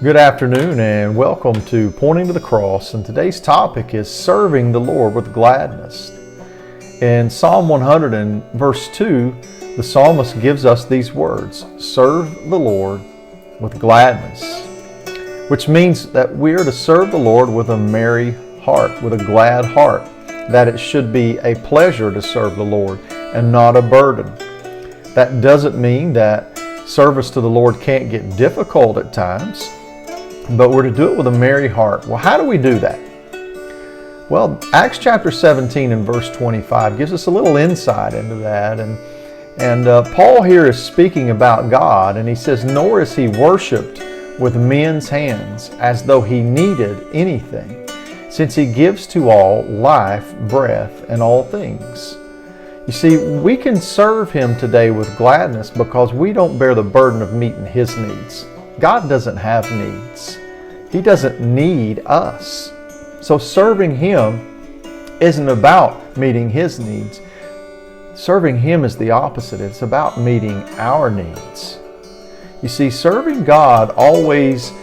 Good afternoon and welcome to Pointing to the Cross, and today's topic is serving the Lord with gladness. In Psalm 100 and verse 2, the psalmist gives us these words, serve the Lord with gladness, which means that we are to serve the Lord with a merry heart, with a glad heart, that it should be a pleasure to serve the Lord and not a burden. That doesn't mean that service to the Lord can't get difficult at times, but we're to do it with a merry heart. Well, how do we do that? Well, Acts chapter 17 and verse 25 gives us a little insight into that. And Paul here is speaking about God, and he says, nor is he worshipped with men's hands as though he needed anything, since he gives to all life, breath, and all things. You see, we can serve him today with gladness because we don't bear the burden of meeting his needs. God doesn't have needs. He doesn't need us. So serving him isn't about meeting his needs. Serving him is the opposite. It's about meeting our needs. You see, serving God always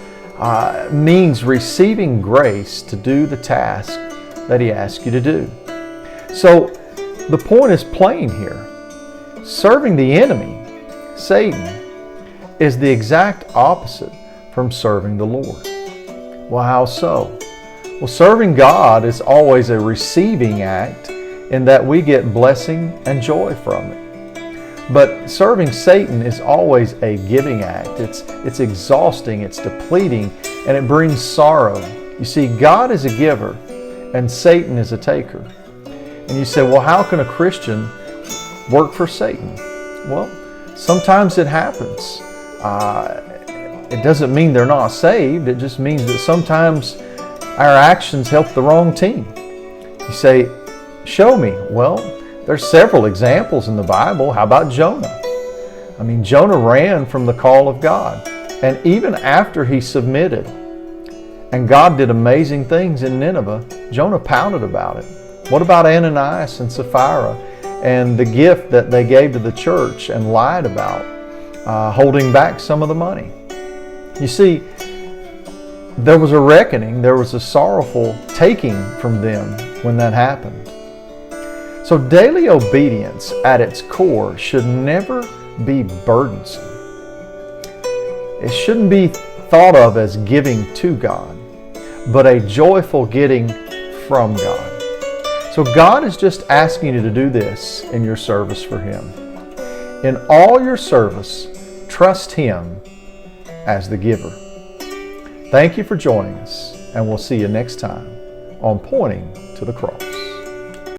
means receiving grace to do the task that he asks you to do. So the point is plain here. Serving the enemy, Satan, is the exact opposite from serving the Lord. Well, how so? Well, serving God is always a receiving act in that we get blessing and joy from it. But serving Satan is always a giving act. It's exhausting, it's depleting, and it brings sorrow. You see, God is a giver and Satan is a taker. And you say, well, how can a Christian work for Satan? Well, sometimes it happens. It doesn't mean they're not saved. It just means that sometimes our actions help the wrong team. You say, show me. Well, there's several examples in the Bible. How about Jonah? I mean, Jonah ran from the call of God. And even after he submitted and God did amazing things in Nineveh, Jonah pouted about it. What about Ananias and Sapphira and the gift that they gave to the church and lied about, holding back some of the money? You see, there was a reckoning, there was a sorrowful taking from them when that happened. So daily obedience at its core should never be burdensome. It shouldn't be thought of as giving to God, but a joyful getting from God. So God is just asking you to do this in your service for Him. In all your service, trust Him as the giver. Thank you for joining us, and we'll see you next time on Pointing to the Cross.